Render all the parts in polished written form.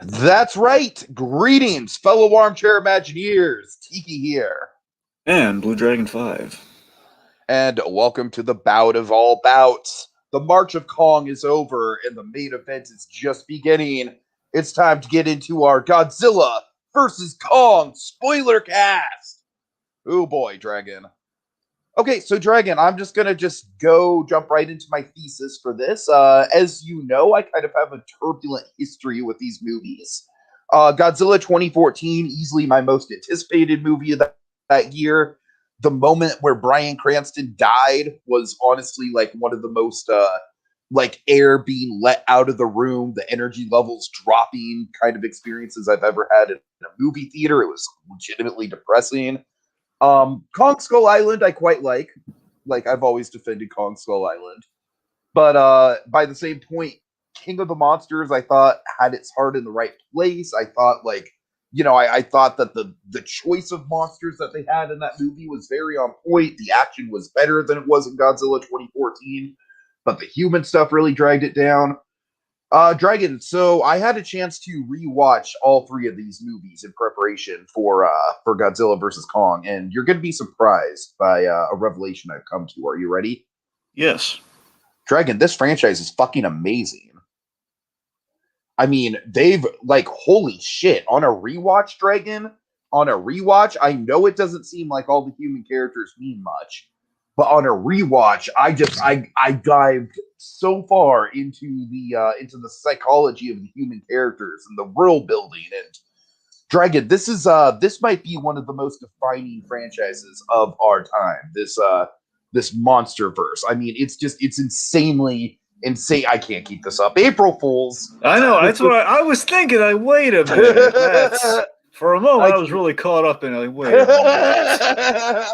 That's right. Greetings, fellow armchair Imagineers. Tiki here. And Blue Dragon 5. And welcome to the bout of all bouts. The March of Kong is over and the main event is just beginning. It's time to get into our Godzilla versus Kong spoiler cast. Oh boy, Dragon. Okay, so Dragon, I'm just gonna jump right into my thesis for this. As you know, I kind of have a turbulent history with these movies. Godzilla 2014, easily my most anticipated movie of that year. The moment where Bryan Cranston died was honestly like one of the most like air being let out of the room, the energy levels dropping kind of experiences I've ever had in a movie theater. It was legitimately depressing. Kong Skull Island, I quite like. Like I've always defended Kong Skull Island, but by the same point, King of the Monsters, I thought had its heart in the right place. I thought I thought that the choice of monsters that they had in that movie was very on point. The action was better than it was in Godzilla 2014, but the human stuff really dragged it down. Dragon. So I had a chance to rewatch all three of these movies in preparation for Godzilla versus Kong, and you're going to be surprised by a revelation I've come to. Are you ready, Yes. Dragon? This franchise is fucking amazing. I mean, they've like holy shit on a rewatch, Dragon. On a rewatch, I know it doesn't seem like all the human characters mean much, but on a rewatch, I dived so far into the psychology of the human characters and the world building and Dragon. This might be one of the most defining franchises of our time. This monster verse. I mean, it's insanely insane. I can't keep this up. April Fools. I know, that's what I was thinking. Wait a minute. For a moment, I was really caught up in it. Wait a minute.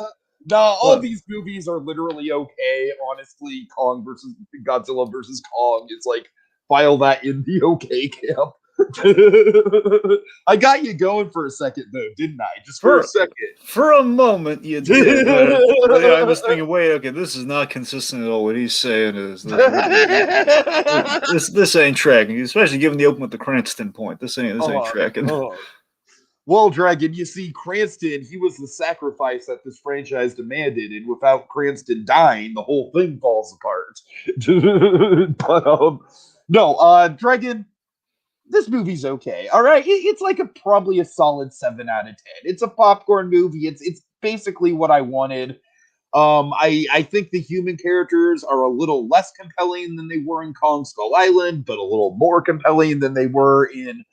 No, all these movies are literally okay. Honestly, Kong versus Godzilla versus Kong is like file that in the okay camp. I got you going for a second though, didn't I? Just for a second. For a moment, you did. But yeah, I was thinking, wait, okay, this is not consistent at all. What he's saying is this ain't tracking, especially given the open with the Cranston point. This ain't tracking. Well, Dragon, you see, Cranston, he was the sacrifice that this franchise demanded, and without Cranston dying, the whole thing falls apart. But no, Dragon, this movie's okay. All right, it's like probably a solid 7 out of 10. It's a popcorn movie. It's basically what I wanted. I think the human characters are a little less compelling than they were in Kong Skull Island, but a little more compelling than they were in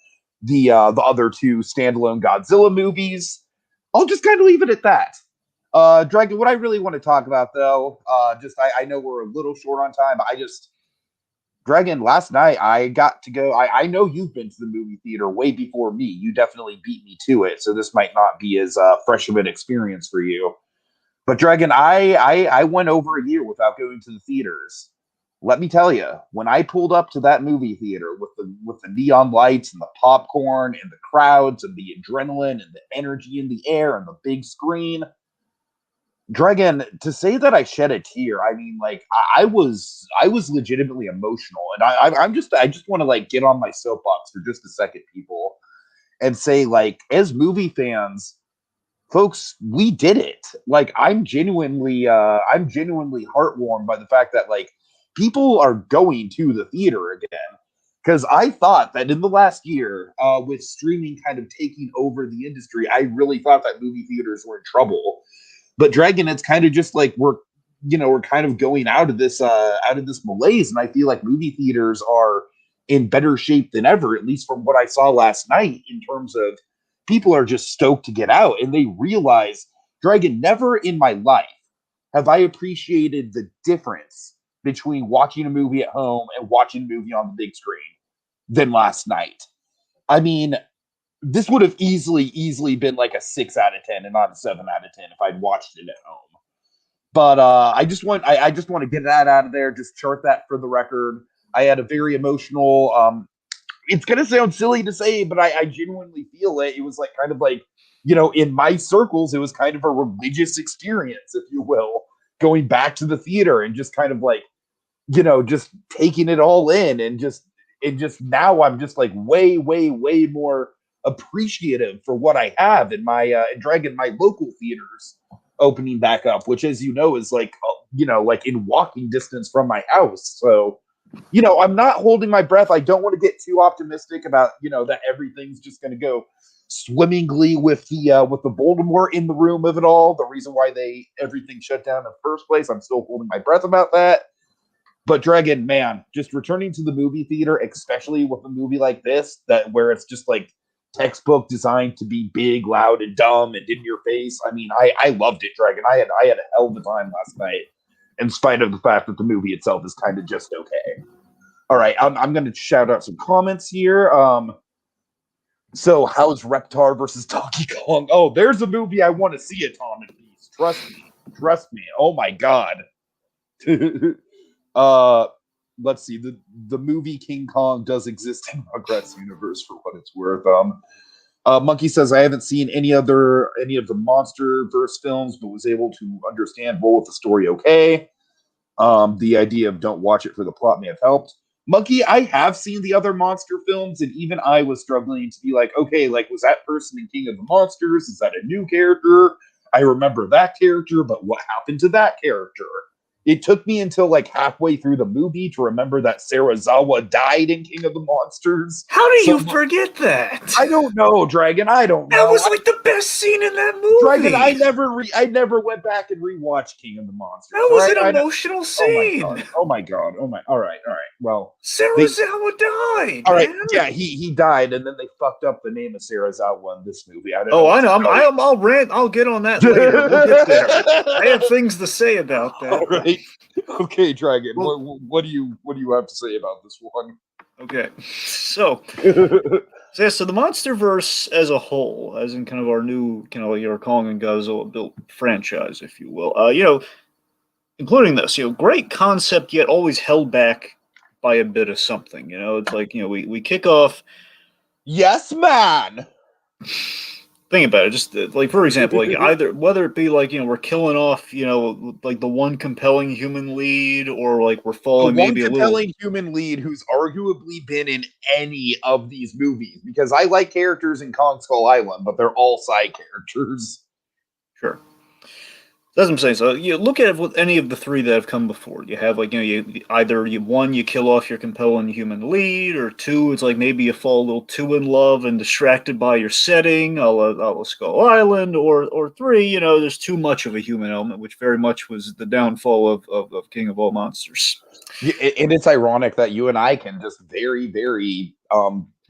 the other two standalone Godzilla movies. I'll just kind of leave it at that. Dragon, what I really want to talk about though, I know we're a little short on time. Dragon, last night I got to go. I know you've been to the movie theater way before me. You definitely beat me to it, so this might not be as fresh of an experience for you. But Dragon, I went over a year without going to the theaters. Let me tell you, when I pulled up to that movie theater with the neon lights and the popcorn and the crowds and the adrenaline and the energy in the air and the big screen, Dragon, to say that I shed a tear, I mean, like I was legitimately emotional, and I just want to like get on my soapbox for just a second, people, and say like as movie fans, folks, we did it. Like I'm genuinely heartwarmed by the fact that like people are going to the theater again. Because I thought that in the last year, with streaming kind of taking over the industry, I really thought that movie theaters were in trouble. But Dragon, it's kind of just like we're kind of going out of this malaise, and I feel like movie theaters are in better shape than ever, at least from what I saw last night, in terms of people are just stoked to get out and they realize, Dragon, never in my life have I appreciated the difference between watching a movie at home and watching a movie on the big screen than last night. I mean, this would have easily been like a 6 out of 10 and not a 7 out of 10 if I'd watched it at home. But I just want to get that out of there. Just chart that for the record. I had a very emotional. It's gonna sound silly to say, but I genuinely feel it. It was like kind of like in my circles, it was kind of a religious experience, if you will, going back to the theater and just kind of like just taking it all in and just and just now I'm just like way, way, way more appreciative for what I have in my Dragon, my local theaters opening back up, which, as you know, is like like in walking distance from my house. So, I'm not holding my breath. I don't want to get too optimistic about that everything's just going to go swimmingly with the Voldemort in the room of it all. The reason why everything shut down in the first place. I'm still holding my breath about that. But Dragon, man, just returning to the movie theater, especially with a movie like this, where it's just like textbook designed to be big, loud, and dumb and in your face. I mean, I loved it, Dragon. I had a hell of a time last night, in spite of the fact that the movie itself is kind of just okay. All right, I'm going to shout out some comments here. So how's Reptar versus Donkey Kong? Oh, there's a movie I want to see, Atomic Beast. Trust me. Oh my god. Let's see. The movie King Kong does exist in Rugrats universe for what it's worth. Monkey says I haven't seen any of the MonsterVerse films, but was able to understand roll with the story okay. The idea of don't watch it for the plot may have helped. Monkey, I have seen the other monster films, and even I was struggling to be like, okay, like, was that person in King of the Monsters? Is that a new character? I remember that character, but what happened to that character? It took me until like halfway through the movie to remember that Sarazawa died in King of the Monsters. How do you forget that? I don't know, Dragon. I don't know. That was like the best scene in that movie. Dragon, I never went back and rewatched King of the Monsters. That was an emotional scene. Oh my god. All right. Well, Sarazawa died. All right. Man. Yeah, he died, and then they fucked up the name of Sarazawa in this movie. I don't know. I know. I'll rant. I'll get on that later. We'll get there. I have things to say about that. All right. Okay, Dragon. Well, what do you have to say about this one? Okay, so the MonsterVerse as a whole, as in kind of our new like our Kong and Godzilla built franchise, if you will, including this, great concept yet always held back by a bit of something. It's like we kick off. Yes, man. Think about it. Just like, for example, like either whether it be like we're killing off like the one compelling human lead, or like we're falling maybe a little compelling human lead who's arguably been in any of these movies, because I like characters in Kong Skull Island, but they're all side characters. Sure. That's what I'm saying. So you look at it with any of the three that have come before. You have like you kill off your compelling human lead, or two, it's like maybe you fall a little too in love and distracted by your setting, a la Skull Island, or three, there's too much of a human element, which very much was the downfall of King of All Monsters. Yeah, and it's ironic that you and I can just very, very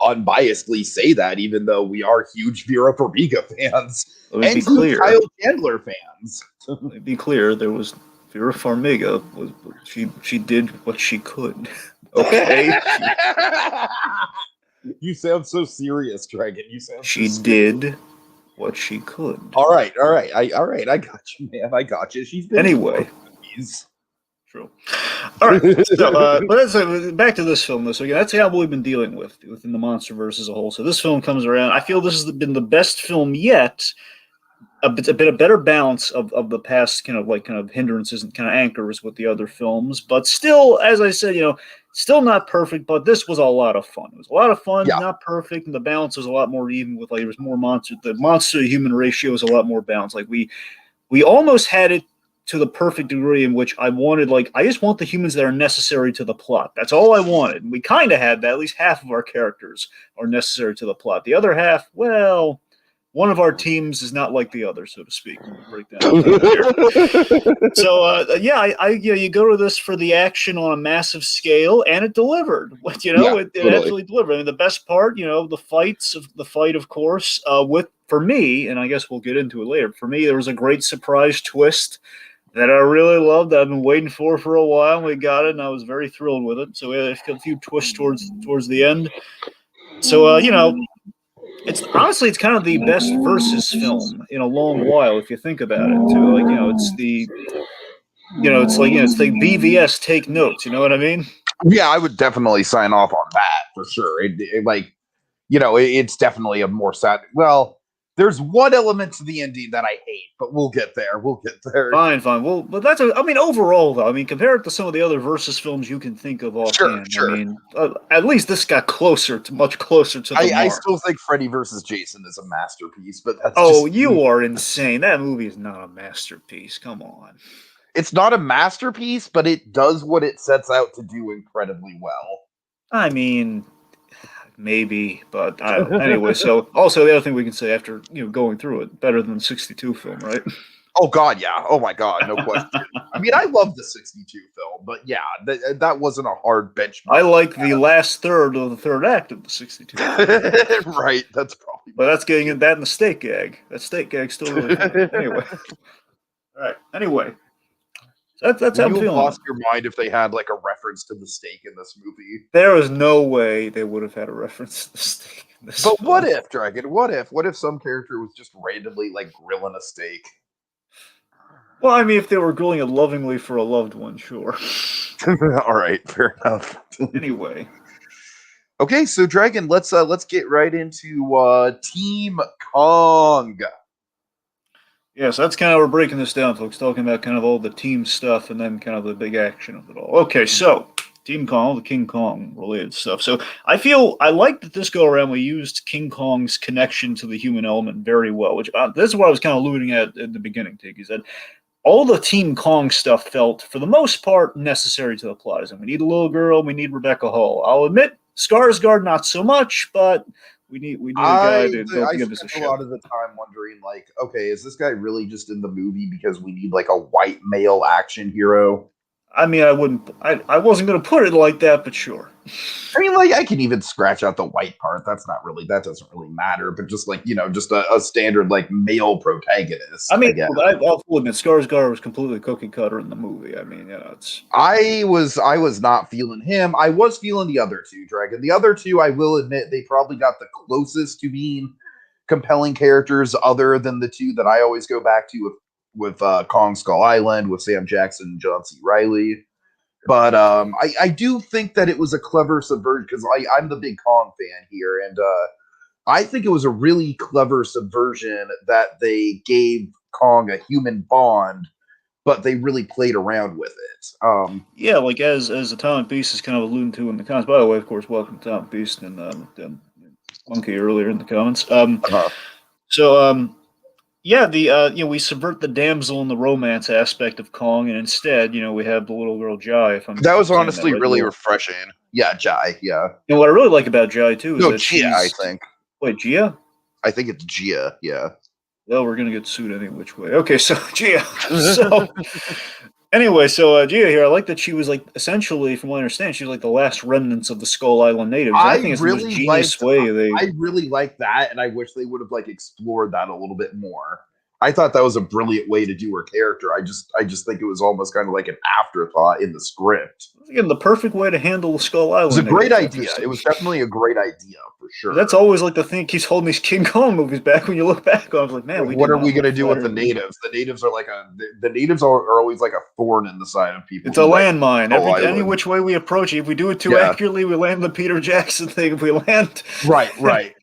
unbiasedly say that, even though we are huge Vera Farmiga fans and huge Kyle Chandler fans. Let me be clear, there was Vera Farmiga. She did what she could. Okay. You sound so serious, Dragon. You sound. She did what she could. All right. I got you, man. I got you. She's been anyway. True. All right. So, but back to this film. So again, that's how we've been dealing within the MonsterVerse as a whole. So this film comes around. I feel this has been the best film yet. A better balance of the past kind of hindrances and kind of anchors with the other films, but still, as I said, still not perfect. But this was a lot of fun. It was a lot of fun, not perfect, and the balance was a lot more even. With like there was more monster. The monster to human ratio is a lot more balanced. Like we almost had it to the perfect degree in which I wanted. Like I just want the humans that are necessary to the plot. That's all I wanted. And we kind of had that. At least half of our characters are necessary to the plot. The other half, well. One of our teams is not like the other, so to speak. Break down here. So, you go to this for the action on a massive scale, and it delivered. It absolutely delivered. I mean, the best part, the fight, of course, for me, and I guess we'll get into it later. For me, there was a great surprise twist that I really loved. That I've been waiting for a while. We got it, and I was very thrilled with it. So we had a few twists towards the end. So, it's kind of the best versus film in a long while if you think about it too. Like it's the BVS take notes. You know what I mean? Yeah, I would definitely sign off on that for sure. It's definitely a more sad. Well, There's one element to the ending that I hate, but we'll get there. We'll get there. Fine. Well, but I mean, overall, though, I mean, compared to some of the other Versus films you can think of offhand, Sure. I mean, at least this got much closer to the mark. I still think Freddy versus Jason is a masterpiece, but that's you are insane. That movie is not a masterpiece. Come on. It's not a masterpiece, but it does what it sets out to do incredibly well. I mean, maybe, but I don't know. Anyway, so also the other thing we can say after going through it, better than the 62 film, right? Oh God, yeah. Oh my God, no question. I mean, I love the 62 film, but yeah, that wasn't a hard benchmark. I like the last third of the third act of the 62 film. Right, that's probably. But that's getting that in the steak gag. That steak gag's still really funny. Anyway. All right. Anyway. That's how I'm feeling. Lost your mind if they had like a reference to the steak in this movie. There is no way they would have had a reference to the steak in this But film. what if, Dragon? What if some character was just randomly like grilling a steak? Well, I mean, if they were grilling it lovingly for a loved one, sure. All right, fair enough. Anyway. Okay, so Dragon, let's get right into Team Kong. Yeah, so that's kind of how we're breaking this down, folks. Talking about kind of all the team stuff and then kind of the big action of it all. Okay, so Team Kong, all the King Kong related stuff. So I like that this go around we used King Kong's connection to the human element very well. Which this is what I was kind of alluding at the beginning. Tiki said all the Team Kong stuff felt, for the most part, necessary to the plot. As in, we need a little girl, we need Rebecca Hall. I'll admit, Skarsgård not so much, but we need a guy to don't give us a shit. A lot of the time wondering, like, okay, is this guy really just in the movie because we need like a white male action hero? I mean, I wasn't going to put it like that, but sure. I mean, like, I can even scratch out the white part. That doesn't really matter. But just like, just a standard like male protagonist. I mean, I'll admit, Skarsgård was completely cookie cutter in the movie. I mean, it's. I was not feeling him. I was feeling the other two, Dragon. The other two, I will admit, they probably got the closest to being compelling characters, other than the two that I always go back to with Kong Skull Island, with Sam Jackson and John C. Reilly. But I do think that it was a clever subversion, because I'm the big Kong fan here, and I think it was a really clever subversion that they gave Kong a human bond, but they really played around with it. Yeah, like as Atomic Beast is kind of alluding to in the comments. By the way, of course, welcome to Atomic Beast and Monkey earlier in the comments. Yeah, we subvert the damsel in the romance aspect of Kong, and instead, we have the little girl Jai. That was honestly really refreshing. Yeah, Jai. Yeah. And what I really like about Jai too is that Gia, I think. Wait, Gia? I think it's Gia. Yeah. Well, we're gonna get sued any which way. Okay, so Gia. So anyway, so Gia here, I like that she was like essentially, from what I understand, she's like the last remnants of the Skull Island natives. I think it's the most genius way I really like that, and I wish they would have like explored that a little bit more. I thought that was a brilliant way to do her character. I just think it was almost kind of like an afterthought in the script. Again, the perfect way to handle the Skull Island. It was a great idea. It was definitely a great idea for sure. That's always like the thing keeps holding these King Kong movies back. When you look back on, I was like, man, what are we going to do with the natives? The natives are like the natives are always like a thorn in the side of people. It's a landmine. Any which way we approach it, if we do it too accurately, we land the Peter Jackson thing. If we land right.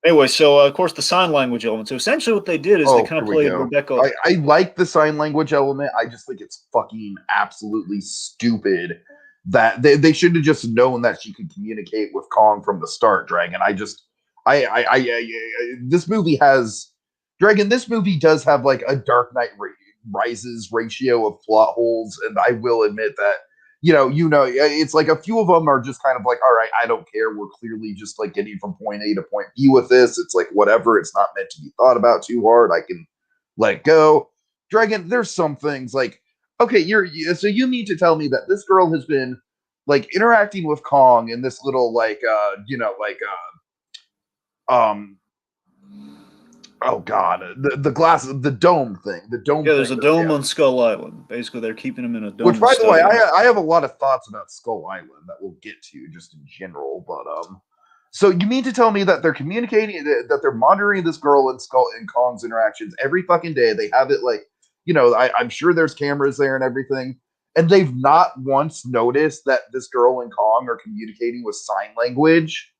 Anyway, so of course the sign language element. So essentially, what they did is they kind of played Rebecca. I like the sign language element. I just think it's fucking absolutely stupid that they should have just known that she could communicate with Kong from the start. Dragon. This movie has Dragon. This movie does have like a Dark Knight Rises ratio of plot holes, and I will admit that. It's like a few of them are just kind of like, all right, I don't care. We're clearly just like getting from point A to point B with this. It's like, whatever. It's not meant to be thought about too hard. I can let it go. Dragon, there's some things like, okay, so you need to tell me that this girl has been like interacting with Kong in this little oh god, the dome thing. Yeah, there's a dome on Skull Island. Basically, they're keeping him in a dome. Which, by the way, I have a lot of thoughts about Skull Island that we'll get to just in general. But so you mean to tell me that they're communicating, that they're monitoring this girl and Kong's interactions every fucking day? They have it like, I'm sure there's cameras there and everything, and they've not once noticed that this girl and Kong are communicating with sign language.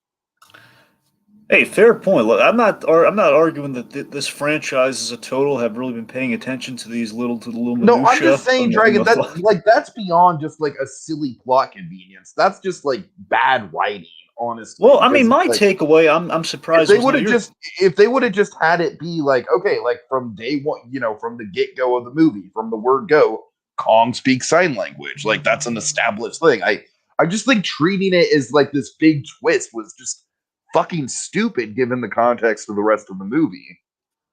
Hey, fair point. Look, I'm not arguing that this franchise as a total have really been paying attention to these little No, I'm minutia just saying, in Dragon. the That plot. like that's beyond just like a silly plot convenience. That's just like bad writing, honestly. Well, I mean, Because my like takeaway, I'm if surprised they was would not have your. just if they would have just had it be like okay, like from day one, from the get go of the movie, from the word go, Kong speaks sign language. Like that's an established thing. I just think treating it as like this big twist was just fucking stupid given the context of the rest of the movie.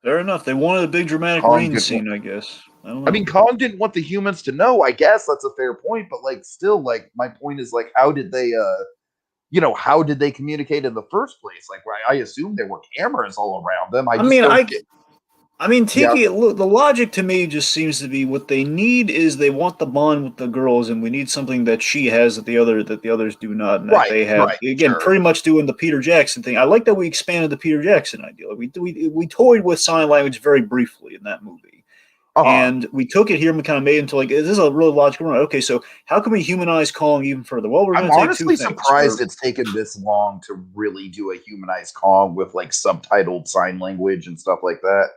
Fair enough. They wanted a big dramatic Kong rain didn't scene, I guess. I don't I know. mean, Kong didn't want the humans to know. I guess that's a fair point, but like, still, like, my point is like, how did they, how did they communicate in the first place? Like, I assume there were cameras all around them. I I just mean, don't I get. I mean, Yeah, Tiki, look, the logic to me just seems to be what they need is they want the bond with the girls, and we need something that she has that the others do not, and that right, they have. right, Again, sure, pretty much doing the Peter Jackson thing. I like that we expanded the Peter Jackson idea. Like we toyed with sign language very briefly in that movie, uh huh. and we took it here and we kind of made it into like this is a really logical run. Okay, so how can we humanize Kong even further? Well, we're I'm going to take two honestly things. surprised it's taken this long to really do a humanized Kong with like subtitled sign language and stuff like that.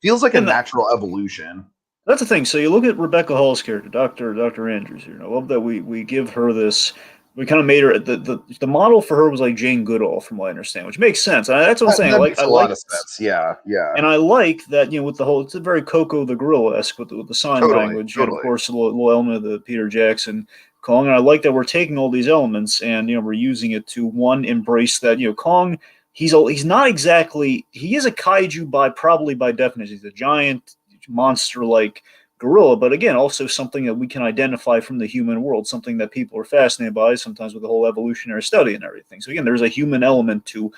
Feels like a Again, natural evolution. that's the thing. So you look at Rebecca Hall's character, Doctor Andrews here. And I love that we give her this. We kind of made her the model for her was like Jane Goodall, from what I understand, which makes sense. And that's what I'm saying. That makes I a lot like, of sense. Yeah, yeah, and I like that with the whole. It's a very Coco the Gorilla esque with the sign totally, language, and of totally. course a little element of the Peter Jackson Kong. And I like that we're taking all these elements and we're using it to one embrace that Kong. He's not exactly he is a kaiju probably by definition. He's a giant monster like gorilla, but again, also something that we can identify from the human world, something that people are fascinated by, sometimes with the whole evolutionary study and everything. So again, there's a human element to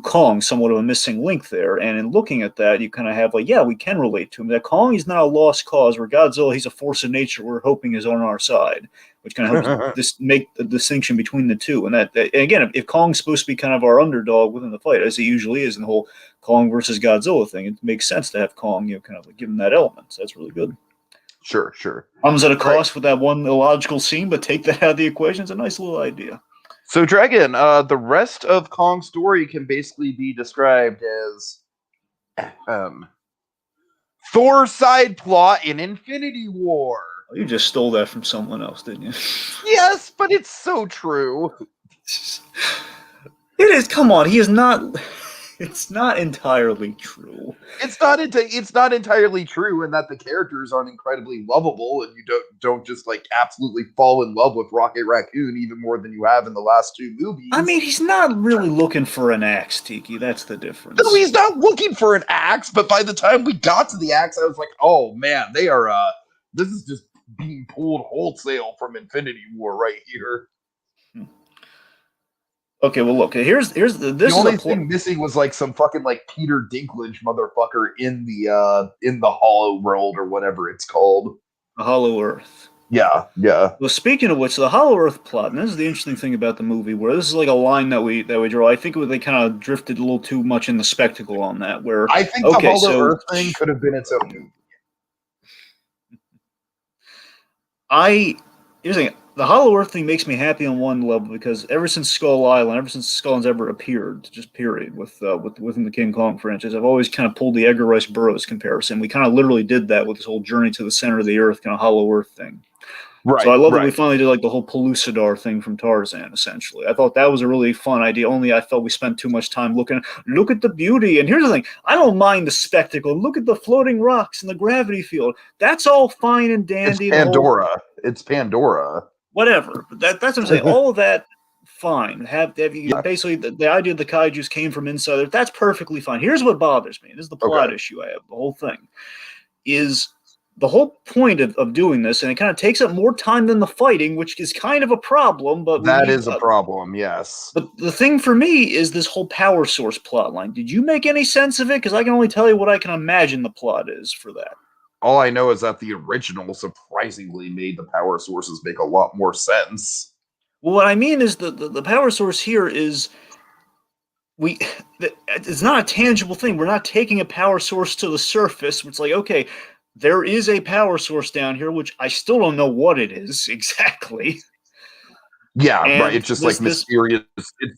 Kong, somewhat of a missing link there. And in looking at that, you kind of have like, yeah, we can relate to him. That Kong is not a lost cause. Where Godzilla, he's a force of nature. We're hoping is on our side, which kind of helps this make the distinction between the two. And and again, if Kong's supposed to be kind of our underdog within the fight, as he usually is in the whole Kong versus Godzilla thing, it makes sense to have Kong, kind of like give him that element. So that's really good. Sure, sure. Comes at a Right. cost with that one illogical scene, but take that out of the equation. It's a nice little idea. So, Dragon, the rest of Kong's story can basically be described as um, Thor's side plot in Infinity War. Oh, you just stole that from someone else, didn't you? Yes, but it's so true. It is. Come on, he is not. It's not entirely true. It's not entirely true in that the characters aren't incredibly lovable, and you don't just like absolutely fall in love with Rocket Raccoon even more than you have in the last two I movies. mean, he's not really looking for an axe, Tiki. That's the No, difference. he's not looking for an axe, but by the time we got to the axe, I was like, oh man, they are this is just being pulled wholesale from Infinity War right here. Okay, well, look. Here's The this is a only plot. thing missing was like some fucking like Peter Dinklage motherfucker in the Hollow World or whatever it's called. A Hollow Earth. Yeah, yeah. Well, speaking of which, the Hollow Earth plot, and this is the interesting thing about the movie, where this is like a line that we draw. I think they kind of drifted a little too much in the spectacle on that. Where I think the okay, Hollow so Earth thing could have been its own movie. I here's the thing. The Hollow Earth thing makes me happy on one level because ever since Skull Island, ever since Skull Island's ever appeared, just period, within the King Kong franchise, I've always kind of pulled the Edgar Rice Burroughs comparison. We kind of literally did that with this whole journey to the center of the earth, kind of Hollow Earth thing. So I Right, love that we right. finally did like the whole Pellucidar thing from Tarzan. Essentially, I thought that was a really fun idea. Only I felt we spent too much time look at the beauty. And here's the thing: I don't mind the spectacle. Look at the floating rocks and the gravity field. That's all fine and It's dandy. The whole Pandora. It's Pandora. whatever. But that's what I'm saying. All of that, fine. Have you Yeah. basically the idea the kaiju's came from inside there? That's perfectly fine. Here's what bothers me. This is the Okay. plot issue I have. The whole thing is the whole point of doing this, and it kind of takes up more time than the fighting, which is kind of a problem. But we That need. is a problem. Yes. But the thing for me is this whole power source plot line. Did you make any sense of it? Because I can only tell you what I can imagine the plot is for that. All I know is that the original surprisingly made the power sources make a lot more sense. Well, what I mean is the power source here is we it's not a tangible thing. We're not taking a power source to the surface. It's like, okay, there is a power source down here, which I still don't know what it is exactly. Yeah, right. And It's just like this mysterious.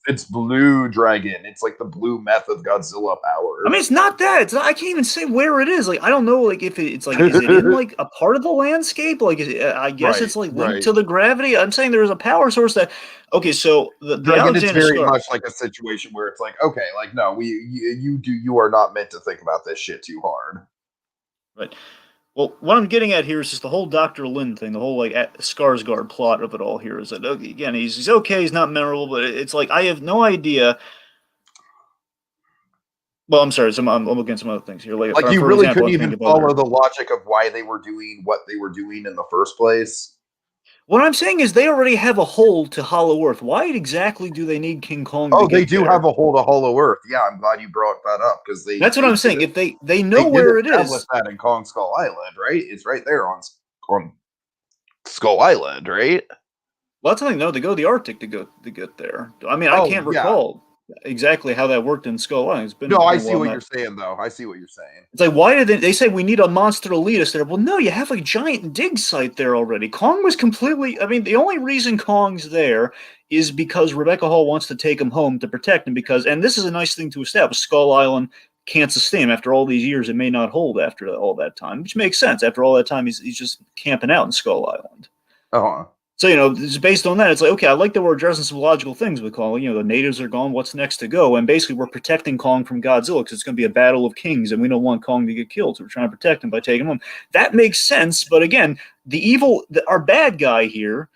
It's blue dragon. It's like the blue meth of Godzilla I mean, power. it's not that. It's not, I can't even say where it is. Like, I don't know. Like, if it's like, is it in like a part of the landscape? Like, I guess Right, it's like linked right. to the gravity. I'm saying there's a power source that. Okay, so the Dragon, it's Alexander very Scar. much like a situation where it's like, okay, like no, you are not meant to think about this shit too hard. Right. Well, what I'm getting at here is just the whole Dr. Lin thing, the whole like Skarsgård plot of it all here is that okay, again he's okay, he's not memorable, but it's like I have no idea. Well, I'm sorry, I'm looking at some other things here. Like Like you for really example, couldn't I think even of follow other. the logic of why they were doing what they were doing in the first place. What I'm saying is they already have a hole to Hollow Earth. Why exactly do they need King Kong to Oh, they get do have there? a hole to Hollow Earth. Yeah, I'm glad you brought that up because That's what they I'm did saying. it. If they They know did where it establish is, that in Kong Skull Island, right? It's right there on Skull Island, right? well, that's something. No, they go to the Arctic to get there. I mean, I Oh can't yeah. recall exactly how that worked in Skull Island. No, It's I been a see while. what Not you're saying though. I see what you're saying. It's like, why did they say we need a monster to lead us there? Well, no, you have a giant dig site there already. Kong was completely. I mean, the only reason Kong's there is because Rebecca Hall wants to take him home to protect him. Because, and this is a nice thing to establish, Skull Island can't sustain him after all these years. It may not hold after all that time, which makes sense. After all that time, he's just camping out in Skull Island. Uh-huh. So, it's based on that. It's like, okay, I like that we're addressing some logical things with Kong. The natives are gone. What's next to go? And basically, we're protecting Kong from Godzilla because it's going to be a battle of kings, and we don't want Kong to get killed. So we're trying to protect him by taking him home. That makes sense. But again, our bad guy here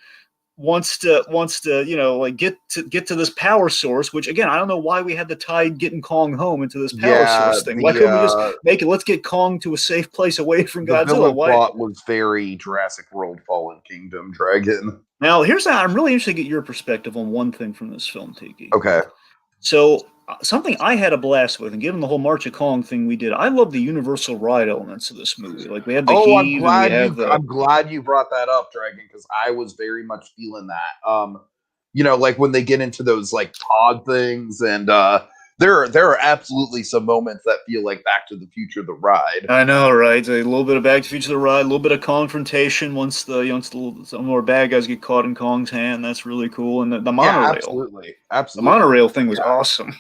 wants to like get to this power source, which again, I don't know why we had to tie getting Kong home into this power Yeah, source thing. Why couldn't we just make it, let's get Kong to a safe place away from the Godzilla? villain Why? plot was very Jurassic World Fallen Kingdom Dragon. Now, I'm really interested to get your perspective on one thing from this film, Tiki. Okay. So, something I had a blast with, and given the whole March of Kong thing we did, I love the universal ride elements of this movie. Like we have the Oh, heave, and we have the. I'm glad you brought that up, Dragon, because I was very much feeling that. Like when they get into those like pod things, and there are absolutely some moments that feel like Back to the Future the ride. I know, right? A little bit of Back to the Future the ride, a little bit of confrontation once some more bad guys get caught in Kong's hand. That's really cool, and the Yeah, monorail. absolutely. The Absolutely. monorail thing was Yeah. awesome.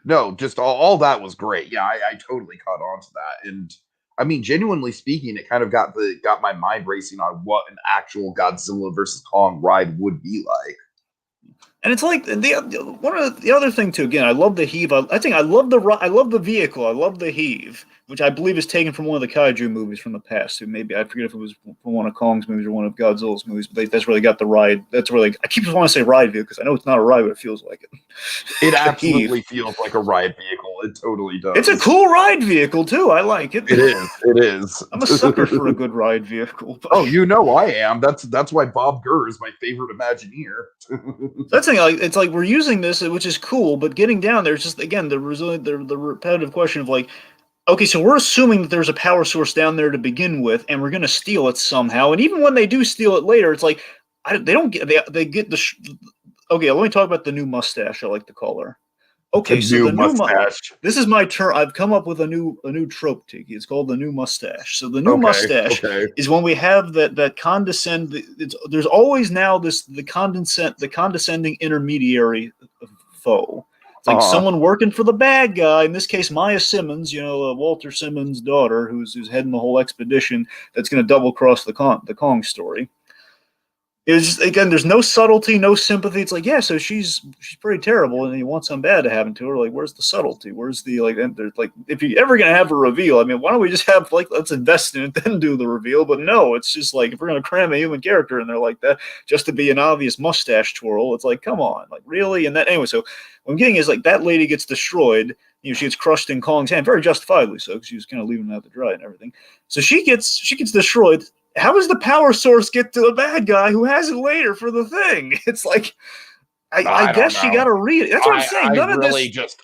No, just all that was great. Yeah, I totally caught on to that. And I mean, genuinely speaking, it kind of got my mind racing on what an actual Godzilla versus Kong ride would be like. And it's like one of the other thing too. Again, I love the heave. I think I love I love the vehicle. I love the heave, which I believe is taken from one of the kaiju movies from the past. Or maybe I forget if it was from one of Kong's movies or one of Godzilla's movies. But that's where they got the ride. That's where I keep wanting to say ride vehicle because I know it's not a ride, but it feels like it. It The absolutely heave. feels like a ride vehicle. It totally does. It's a cool ride vehicle too. I like it. It is. It is. I'm a sucker for a good ride vehicle. Oh, I am. That's why Bob Gurr is my favorite Imagineer. That's the thing. Like, it's like we're using this, which is cool, but getting down there, it's just again the repetitive question of like, okay, so we're assuming that there's a power source down there to begin with, and we're going to steal it somehow. And even when they do steal it later, it's like they don't get they get the. Okay, let me talk about the new mustache. I like to call her. Okay, The so new the mustache. this is my term. I've come up with a new trope, Tiki. It's called the new mustache. So the new Okay. mustache Okay. is when we have that condescend. There's always now the condescending intermediary foe. It's like someone working for the bad guy. In this case, Maya Simmons, Walter Simmons' daughter, who's heading the whole expedition that's going to double cross the Kong story. It's just, again, there's no subtlety, no sympathy. It's like, yeah, so she's pretty terrible, and you want something bad to happen to her. Like, where's the subtlety? Where's the if you're ever gonna have a reveal, I mean, why don't we just have let's invest in it, then do the reveal? But no, it's just like if we're gonna cram a human character in there like that just to be an obvious mustache twirl, it's like, come on, like really? And that anyway, so what I'm getting is like that lady gets destroyed. She gets crushed in Kong's hand, very justifiably so, because she was kind of leaving him out to dry and everything. So she gets destroyed. How does the power source get to the bad guy who has it later for the thing? It's like, I guess she got to read it. That's what I'm saying.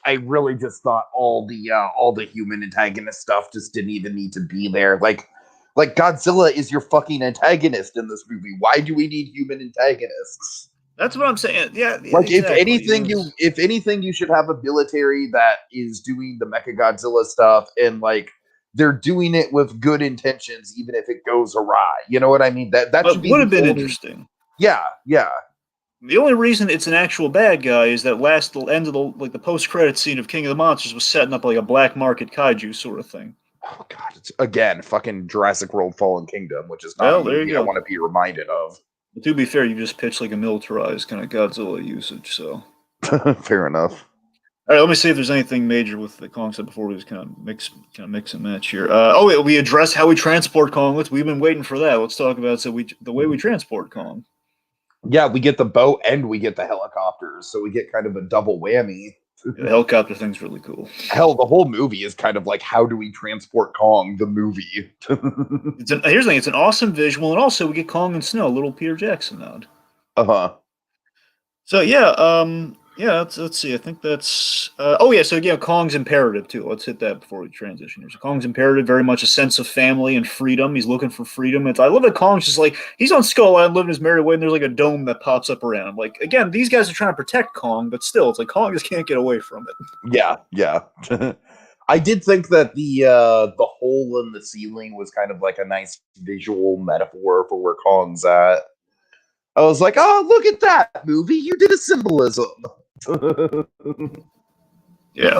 I really just thought all the human antagonist stuff just didn't even need to be there. Like Godzilla is your fucking antagonist in this movie. Why do we need human antagonists? That's what I'm saying. Yeah. Like exactly. if anything, you should have a military that is doing the Mechagodzilla stuff, and like they're doing it with good intentions, even if it goes awry. You know what I mean? That should be would have been interesting. Yeah, yeah. The only reason it's an actual bad guy is that end of the post-credit scene of King of the Monsters was setting up like a black market kaiju sort of thing. Oh god, it's again fucking Jurassic World Fallen Kingdom, which is not Well, a there you movie I go. want to be reminded of. But to be fair, you just pitched like a militarized kind of Godzilla usage, so. Fair enough. All right, let me see if there's anything major with the concept before we just kind of mix and match here. We addressed how we transport Kong. We've been waiting for that. Let's talk about the way we transport Kong. Yeah, we get the boat and we get the helicopters, so we get kind of a double whammy. The helicopter thing's really cool. Hell, the whole movie is kind of like, how do we transport Kong, the movie? Here's the thing, it's an awesome visual, and also we get Kong and Snow, little Peter Jackson nod. Uh-huh. So let's see. I think that's so Kong's imperative too. Let's hit that before we transition here. So Kong's imperative, very much a sense of family and freedom. He's looking for freedom. I love that Kong's just like, he's on Skull Island living his merry way, and there's like a dome that pops up around him. Like, again, these guys are trying to protect Kong, but still, it's like Kong just can't get away from it. Yeah. I did think that the hole in the ceiling was kind of like a nice visual metaphor for where Kong's at. I was like, oh, look at that movie. You did a symbolism. Yeah.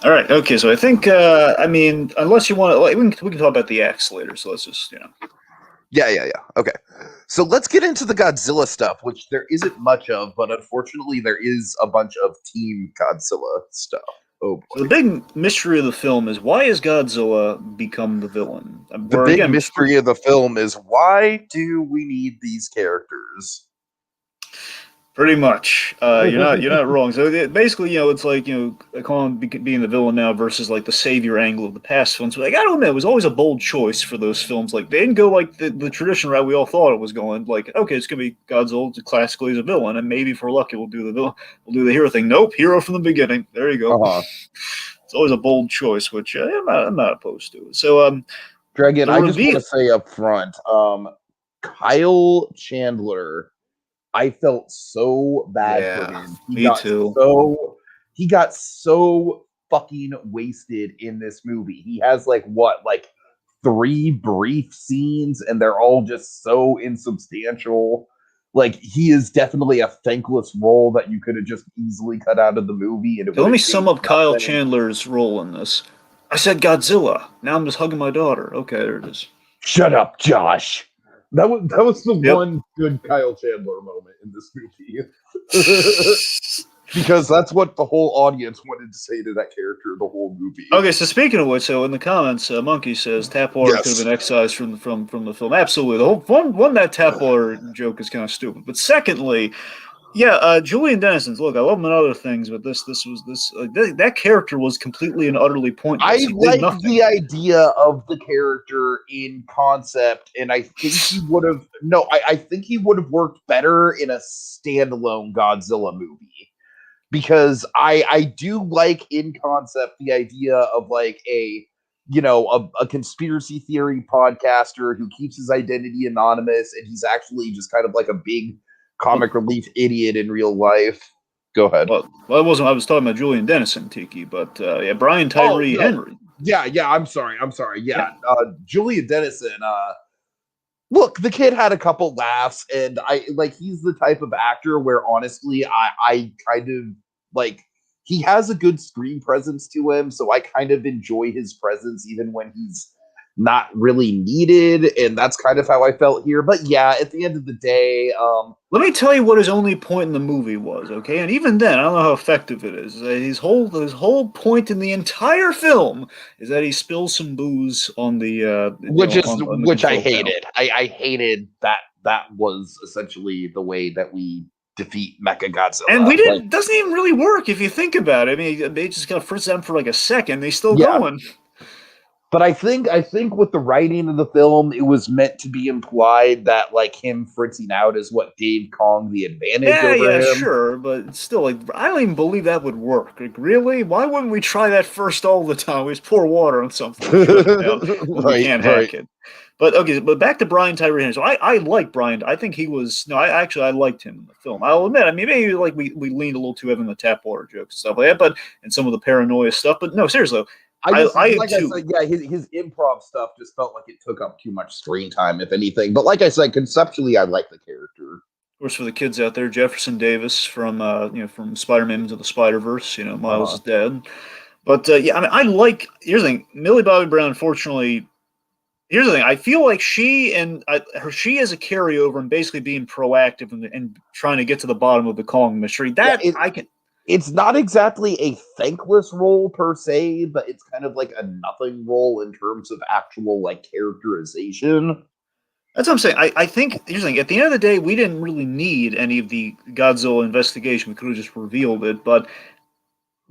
All right. Okay. So I think, unless you want to, we can talk about the acts later. So let's just, Yeah. Okay. So let's get into the Godzilla stuff, which there isn't much of, but unfortunately there is a bunch of Team Godzilla stuff. Oh boy. So the big mystery of the film is, why has Godzilla become the villain? The big mystery of the film is, why do we need these characters? Pretty much. You're not wrong. So basically, it's like, Kong being the villain now versus like the savior angle of the past films. But I gotta admit, it was always a bold choice for those films. Like, they didn't go like the traditional route we all thought it was going. Like, okay, it's gonna be Godzilla classically as a villain, and maybe if we're lucky, we'll do the hero thing. Nope, hero from the beginning. There you go. Uh-huh. It's always a bold choice, which I'm not opposed to. So, Dragon, I just want to say up front, Kyle Chandler, I felt so bad for him. Me too. He got so fucking wasted in this movie. He has like 3 brief scenes, and they're all just so insubstantial. Like, he is definitely a thankless role that you could have just easily cut out of the movie. And let me sum up Kyle Chandler's role in this. I said Godzilla. Now I'm just hugging my daughter. Okay, there it is. Shut up, Josh. That was the one good Kyle Chandler moment in this movie. Because that's what the whole audience wanted to say to that character the whole movie. Okay, so speaking of which, so in the comments, Monkey says tap water could have been excised from the film. Absolutely. The whole that tap water joke is kind of stupid. But secondly, Julian Dennison's, look, I love him in other things, but that character was completely and utterly pointless. I like the idea of the character in concept, and I think he would have I think he would have worked better in a standalone Godzilla movie. Because I do like in concept the idea of like a conspiracy theory podcaster who keeps his identity anonymous, and he's actually just kind of like a big comic relief idiot in real life. Go ahead. Well, I was talking about Julian Dennison, Tiki, but Brian Tyree Henry. Yeah, I'm sorry. Yeah. Julian Dennison, look, the kid had a couple laughs, and he's the type of actor where honestly I kind of like, he has a good screen presence to him, so I kind of enjoy his presence even when he's not really needed, and that's kind of how I felt here. But yeah, at the end of the day, let me tell you what his only point in the movie was, okay? And even then, I don't know how effective it is. His whole point in the entire film is that he spills some booze on the which I hated. I hated that was essentially the way that we defeat Mechagodzilla. And doesn't even really work if you think about it. I mean, they just kind of fritz them for like a second. They still going. But I think with the writing of the film, it was meant to be implied that like him fritzing out is what gave Kong the advantage over him. Sure, but still, like, I don't even believe that would work. Like, really? Why wouldn't we try that first all the time? We just pour water on something. We can't hack it. But okay, but back to Brian Tyree Henry. So I like Brian. I think he was I liked him in the film. I'll admit. I mean, maybe like we leaned a little too heavy on the tap water jokes and stuff like that, and some of the paranoia stuff. But no, seriously. I said, his improv stuff just felt like it took up too much screen time, if anything. But like I said, conceptually, I like the character. course, for the kids out there, Jefferson Davis from Spider-Man Into the Spider-Verse. Miles' dad. But yeah, I mean, Here's the thing: Millie Bobby Brown. Unfortunately, here's the thing: I feel like she has a carryover and basically being proactive and trying to get to the bottom of the Kong mystery. It's not exactly a thankless role per se, but it's kind of like a nothing role in terms of actual like characterization. That's what I'm saying. I think here's the thing: at the end of the day, we didn't really need any of the Godzilla investigation. We could have just revealed it. But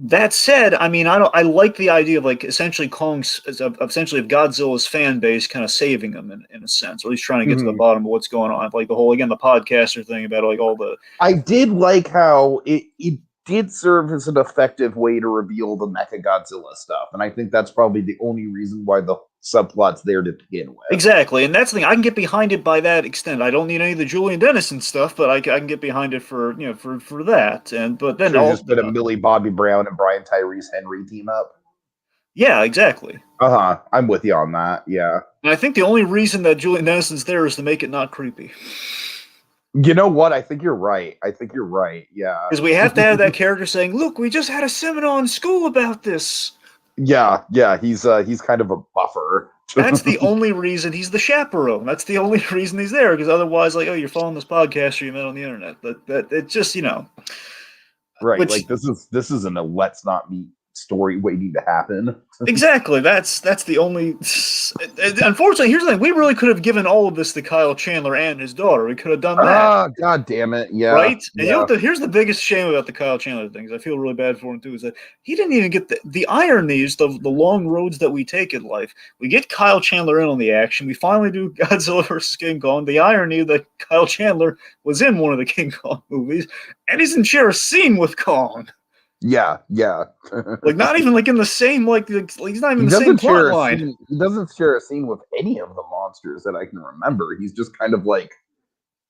that said, I mean, I like the idea of like essentially of Godzilla's fan base kind of saving him in a sense, or at least trying to get to the bottom of what's going on. Like the whole the podcaster thing about like all the. I did like how it did serve as an effective way to reveal the Mechagodzilla stuff, and I think that's probably the only reason why the subplot's there to begin with. Exactly, and that's the thing. I can get behind it by that extent. I don't need any of the Julian Dennison stuff, but I can get behind it for that. But then just been a Millie Bobby Brown and Brian Tyrese Henry team up. Yeah, exactly. I'm with you on that. Yeah, and I think the only reason that Julian Dennison's there is to make it not creepy. You know what? I think you're right. Yeah, because we have to have that character saying, "Look, we just had a seminar in school about this." Yeah. He's kind of a buffer. That's the only reason he's the chaperone. That's the only reason he's there. Because otherwise, like, oh, you're following this podcast or you met on the internet. That it just right. Like this isn't a let's not meet story waiting to happen. Exactly. That's the only. Unfortunately, here's the thing: we really could have given all of this to Kyle Chandler and his daughter. We could have done that. God damn it! Yeah. Right. Yeah. And here's the biggest shame about the Kyle Chandler thing. I feel really bad for him too. Is that he didn't even get the ironies of the long roads that we take in life. We get Kyle Chandler in on the action. We finally do Godzilla versus King Kong. The irony that Kyle Chandler was in one of the King Kong movies, and he doesn't share a scene with Kong. Yeah. Like not even like in the same he's not even the same plot line. He doesn't share a scene with any of the monsters that I can remember. He's just kind of like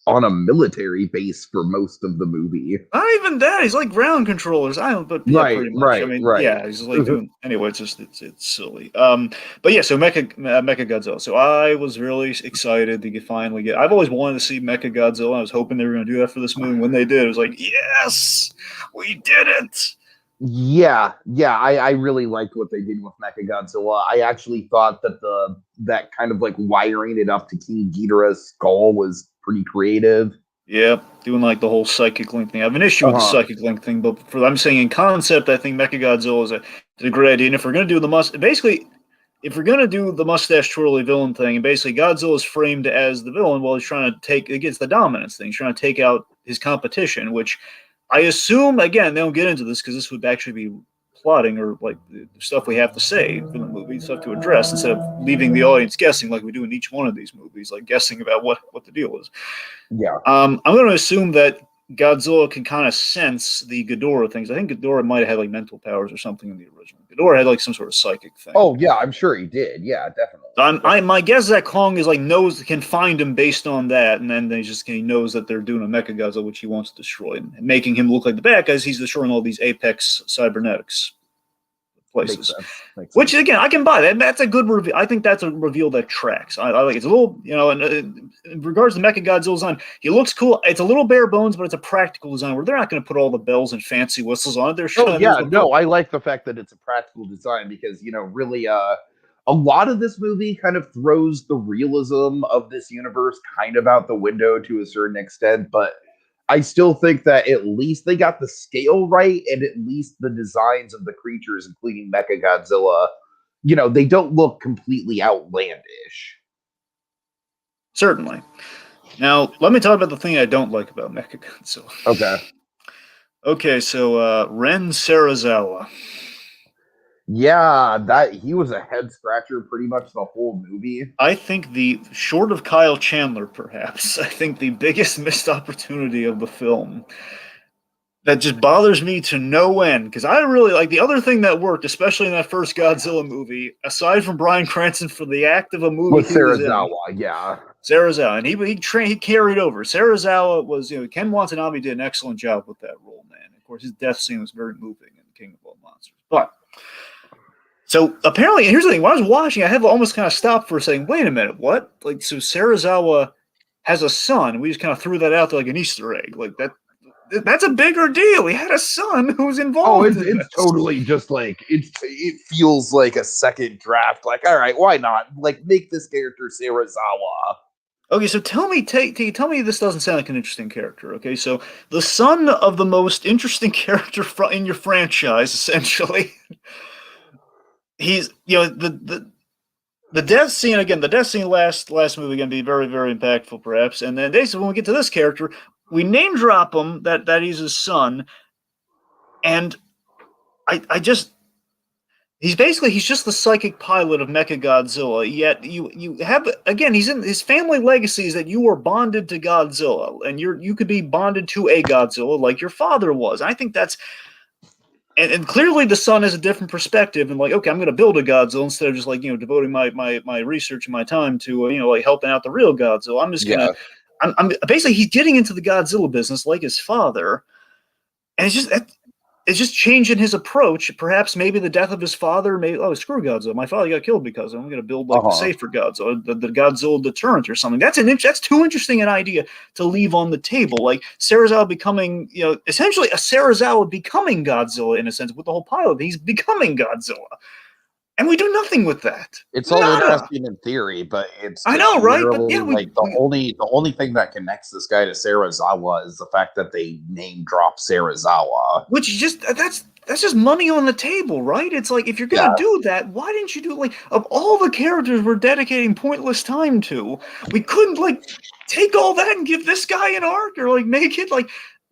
on a military base for most of the movie. Not even that. He's like ground controllers. Pretty much. Right. He's like doing anyway. It's silly. But yeah. So Mechagodzilla. So I was really excited to finally get. I've always wanted to see Mechagodzilla. I was hoping they were going to do that for this movie. When they did, it was like, yes, we did it. Yeah, I really liked what they did with Mechagodzilla. I actually thought that that kind of like wiring it up to King Ghidorah's skull was pretty creative. Yeah, doing like the whole psychic link thing. I have an issue with the psychic link thing, but I'm saying in concept, I think Mechagodzilla is a great idea. And if we're going to do if we're going to do the mustache twirly villain thing, and basically Godzilla is framed as the villain while he's trying to it's the dominance thing. He's trying to take out his competition, which I assume, again, they don't get into this because this would actually be plotting or like the stuff we have to say in the movie, stuff to address instead of leaving the audience guessing like we do in each one of these movies, like guessing about what the deal is. Yeah. I'm going to assume that Godzilla can kind of sense the Ghidorah things. I think Ghidorah might have had like mental powers or something in the original. Ghidorah had like some sort of psychic thing. Oh yeah, I'm sure he did. Yeah, definitely. So my guess is that Kong is like can find him based on that, and then he knows that they're doing a Mechagodzilla which he wants to destroy, and making him look like the bad guys. He's destroying all these apex cybernetics places. Makes sense. Again, I can buy that. That's a good reveal. I think that's a reveal that tracks. I like it's a little, and in regards to Mechagodzilla design, he looks cool. It's a little bare bones, but it's a practical design where they're not going to put all the bells and fancy whistles on it. I like the fact that it's a practical design because, really, a lot of this movie kind of throws the realism of this universe kind of out the window to a certain extent, but I still think that at least they got the scale right, and at least the designs of the creatures, including Mechagodzilla, they don't look completely outlandish. Certainly. Now, let me talk about the thing I don't like about Mechagodzilla. Okay, so Ren Serizawa. Yeah, he was a head scratcher pretty much the whole movie. I think short of Kyle Chandler, perhaps, I think the biggest missed opportunity of the film that just bothers me to no end, because I really like the other thing that worked, especially in that first Godzilla movie, aside from Bryan Cranston for the act of a movie. With Serizawa, yeah. Serizawa, and he carried over. Serizawa was, Ken Watanabe did an excellent job with that role, man. Of course, his death scene was very moving in King of All Monsters. But so apparently, and here's the thing: when I was watching, I had to almost kind of stop for saying, "Wait a minute, what?" Like, so Serizawa has a son. We just kind of threw that out there like an Easter egg. Like that's a bigger deal. He had a son who's involved in it's this. totally just like it feels like a second draft. Like, all right, why not? Like, make this character Serizawa. Okay, so tell me this doesn't sound like an interesting character. Okay, so the son of the most interesting character in your franchise, essentially. He's the death scene again. The death scene last movie can be very, very impactful, perhaps. And then basically, when we get to this character, we name drop him that he's his son, and I just he's just the psychic pilot of Mechagodzilla. Yet you have again, he's in his family legacy is that you are bonded to Godzilla, and you could be bonded to a Godzilla like your father was. I think that's. And clearly the son has a different perspective and like, okay, I'm going to build a Godzilla instead of just like, devoting my research and my time to, like helping out the real Godzilla. I'm just going to, I'm basically, he's getting into the Godzilla business like his father. And it's just changing his approach. Perhaps maybe the death of his father, screw Godzilla. My father got killed because I'm going to build like the safer Godzilla, the Godzilla deterrent or something. That's too interesting an idea to leave on the table. Like Serizawa becoming, essentially a Serizawa becoming Godzilla in a sense with the whole pilot. He's becoming Godzilla. And we do nothing with that. It's all interesting in theory, but it's I know, right? But yeah, the only thing that connects this guy to Serizawa is the fact that they name drop Serizawa. Which that's just money on the table, right? It's like if you're gonna do that, why didn't you do like of all the characters we're dedicating pointless time to, we couldn't like take all that and give this guy an arc or like make it like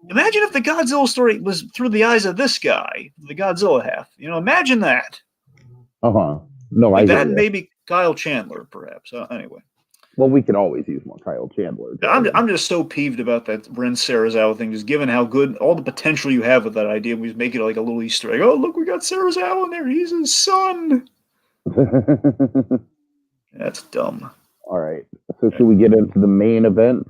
imagine if the Godzilla story was through the eyes of this guy, the Godzilla half. Imagine that. No, like that maybe Kyle Chandler, perhaps. Anyway. Well, we can always use more Kyle Chandler. I'm just so peeved about that Ren Serizawa thing, just given how good, all the potential you have with that idea. We just make it like a little Easter egg. Oh, look, we got Serizawa in there. He's his son. That's dumb. All right. So should we get into the main event?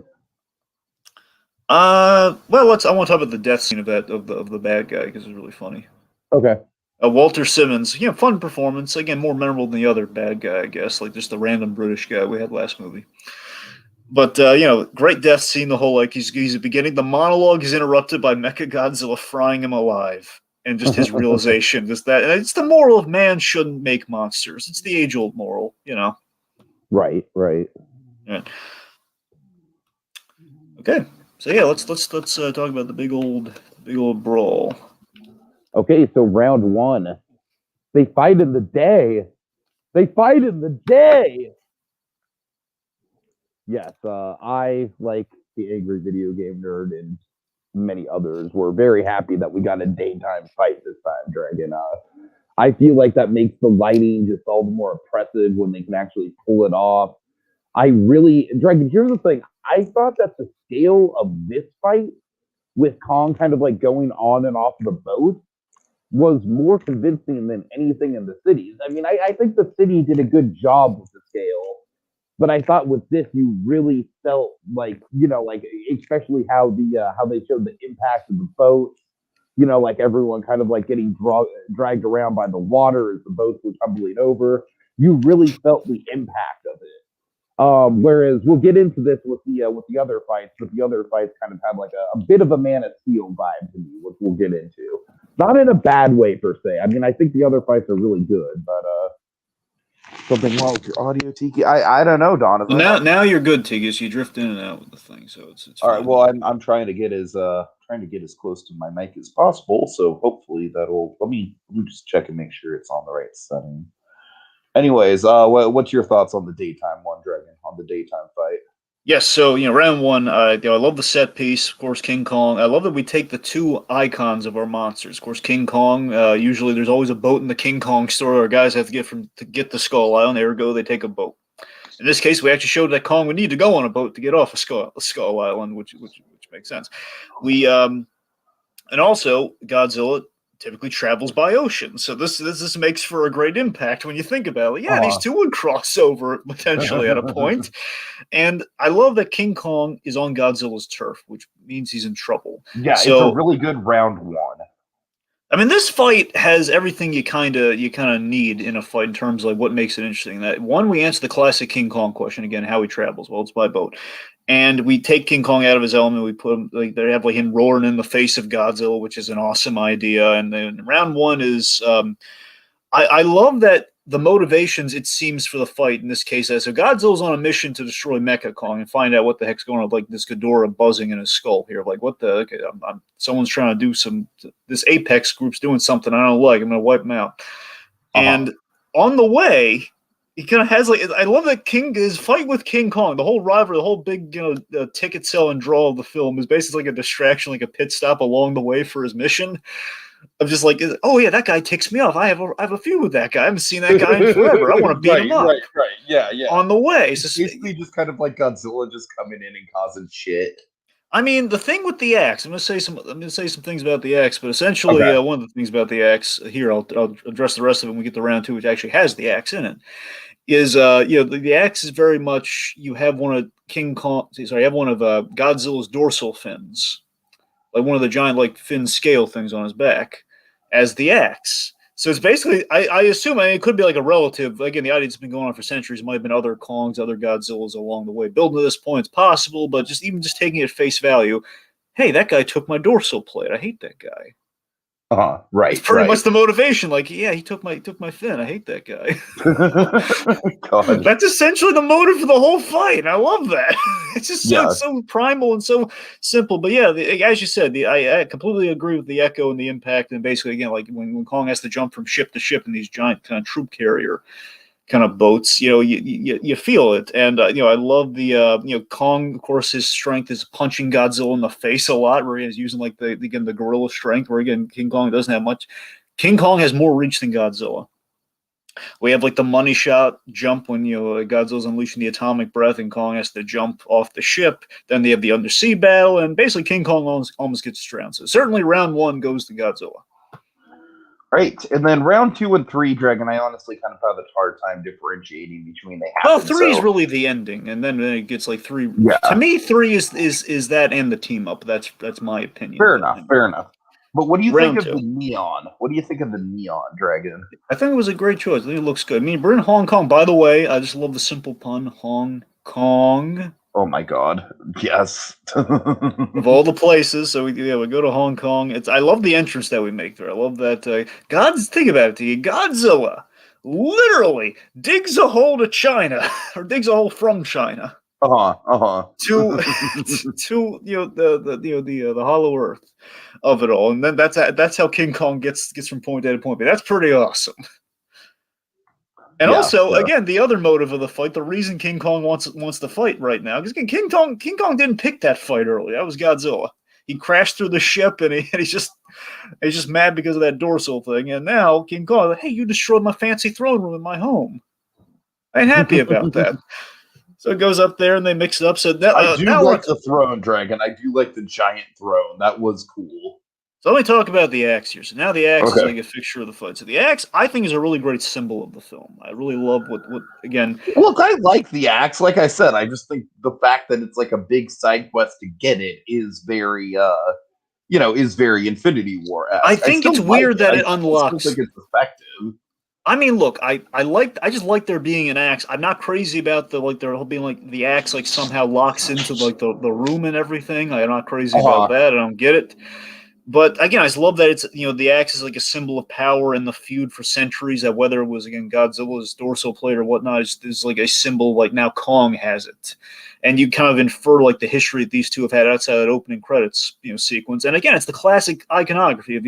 Well, I want to talk about the death scene of the bad guy because it's really funny. Okay. Walter Simmons, fun performance. Again, more memorable than the other bad guy, I guess, like just the random British guy we had last movie. But great death scene. The whole like he's beginning. The monologue is interrupted by Mechagodzilla frying him alive, and just his realization is that and it's the moral of man shouldn't make monsters. It's the age-old moral, Right. Yeah. Okay, so yeah, let's talk about the big old brawl. Okay, so round one. They fight in the day. Yes, I, like the angry video game nerd and many others, were very happy that we got a daytime fight this time, Dragon. I feel like that makes the lighting just all the more oppressive when they can actually pull it off. Dragon, here's the thing. I thought that the scale of this fight with Kong kind of like going on and off the boat was more convincing than anything in the cities. I mean, I think the city did a good job with the scale, but I thought with this, you really felt like, like especially how they showed the impact of the boat, like everyone kind of like getting dragged around by the water as the boats were tumbling over. You really felt the impact of it. Whereas we'll get into this with the other fights, but the other fights kind of had like a bit of a Man of Steel vibe to me, which we'll get into. Not in a bad way per se. I mean, I think the other fights are really good, but something wrong with your audio, Tiki? I don't know, Donovan. Now you're good, Tiki. So you drift in and out with the thing, so it's all right. Well, I'm trying to get as close to my mic as possible, so hopefully that'll. Let me just check and make sure it's on the right setting. Anyways, what's your thoughts on the daytime one, Dragon? On the daytime fight? Yes, so round one. I love the set piece, of course. King Kong. I love that we take the two icons of our monsters. Of course, King Kong. Usually, there's always a boat in the King Kong story. Our guys have to get to Skull Island. Ergo, they take a boat. In this case, we actually showed that Kong would need to go on a boat to get off of Skull Island, which makes sense. And also Godzilla typically travels by ocean, so this makes for a great impact when you think about it. Yeah, these two would cross over potentially at a point. And I love that King Kong is on Godzilla's turf, which means he's in trouble. Yeah, so, it's a really good round one. I mean, this fight has everything you kind of need in a fight in terms of like what makes it interesting. That one, we answer the classic King Kong question again: how he travels. Well, it's by boat, and we take King Kong out of his element. We put him like they have like him roaring in the face of Godzilla, which is an awesome idea. And then round one is I love that the motivations it seems for the fight in this case as so Godzilla's on a mission to destroy Mecha Kong and find out what the heck's going on, like this Ghidorah buzzing in his skull here. Like, what the? Okay, someone's trying to do some. This Apex group's doing something I don't like. I'm gonna wipe them out. And on the way, he kind of has like I love that his fight with King Kong, the whole rivalry, the whole big ticket sell and draw of the film is basically like a distraction, like a pit stop along the way for his mission. I'm just like, oh yeah, that guy ticks me off. I have a feud with that guy. I haven't seen that guy in forever. I want to beat him up. Right. Yeah. On the way, it's basically just kind of like Godzilla just coming in and causing shit. I mean, the thing with the axe, I'm going to say some things about the axe, but essentially, one of the things about the axe here, I'll address the rest of it when we get to round two, which actually has the axe in it. Is the axe is very much you have one of Godzilla's dorsal fins, like one of the giant like fin scale things on his back, as the axe. So it's basically, I assume, it could be like a relative. Again, the idea's been going on for centuries. It might have been other Kongs, other Godzillas along the way. Building to this point, it's possible, but just taking it at face value, hey, that guy took my dorsal plate. I hate that guy. Right. It's pretty much the motivation. Like, yeah, he took my fin. I hate that guy. God. That's essentially the motive for the whole fight. And I love that. It's just so primal and so simple. But yeah, as you said, I completely agree with the echo and the impact. And basically, again, like when Kong has to jump from ship to ship in these giant kind of troop carrier kind of boats, you feel it. And I love the Kong. Of course, his strength is punching Godzilla in the face a lot, where he's using like the gorilla strength. Where again, King Kong doesn't have much. King Kong has more reach than Godzilla. We have like the money shot jump when Godzilla's unleashing the atomic breath and Kong has to jump off the ship. Then they have the undersea battle, and basically King Kong almost gets drowned. So certainly round one goes to Godzilla. Right, and then round 2 and 3, Dragon, I honestly kind of have a hard time differentiating between they happen. Well, 3 is really the ending, and then it gets like 3. Yeah. To me, 3 is that and the team up. That's my opinion. Fair enough. But what do you think of Round 2. the neon? What do you think of the neon, Dragon? I think it was a great choice. I think it looks good. I mean, we're in Hong Kong. By the way, I just love the simple pun, Hong Kong. Oh my God! Yes. Of all the places, so we go to Hong Kong. I love the entrance that we make there. I love that. Think about it. Godzilla literally digs a hole to China, or digs a hole from China. To the hollow earth of it all, and then that's how King Kong gets from point A to point B. That's pretty awesome. And again, the other motive of the fight, the reason King Kong wants to fight right now, because King Kong didn't pick that fight early. That was Godzilla. He crashed through the ship, and he's just mad because of that dorsal thing. And now King Kong, hey, you destroyed my fancy throne room in my home. I ain't happy about that. So it goes up there, and they mix it up. So I do like the throne, Dragon. I do like the giant throne. That was cool. So let me talk about the axe here. So now the axe is like a fixture of the fight. So the axe, I think, is a really great symbol of the film. I really love what again. Look, I like the axe. Like I said, I just think the fact that it's like a big side quest to get it is very, is very Infinity War-esque. I think it's weird that it unlocks. I think it's effective. I mean, look, I just like there being an axe. I'm not crazy about there being like the axe like somehow locks into like the room and everything. I'm not crazy about that. I don't get it. But again, I just love that it's the axe is like a symbol of power in the feud for centuries. That whether it was again Godzilla's dorsal plate or whatnot, is like a symbol. Like now Kong has it, and you kind of infer like the history that these two have had outside that opening credits sequence. And again, it's the classic iconography of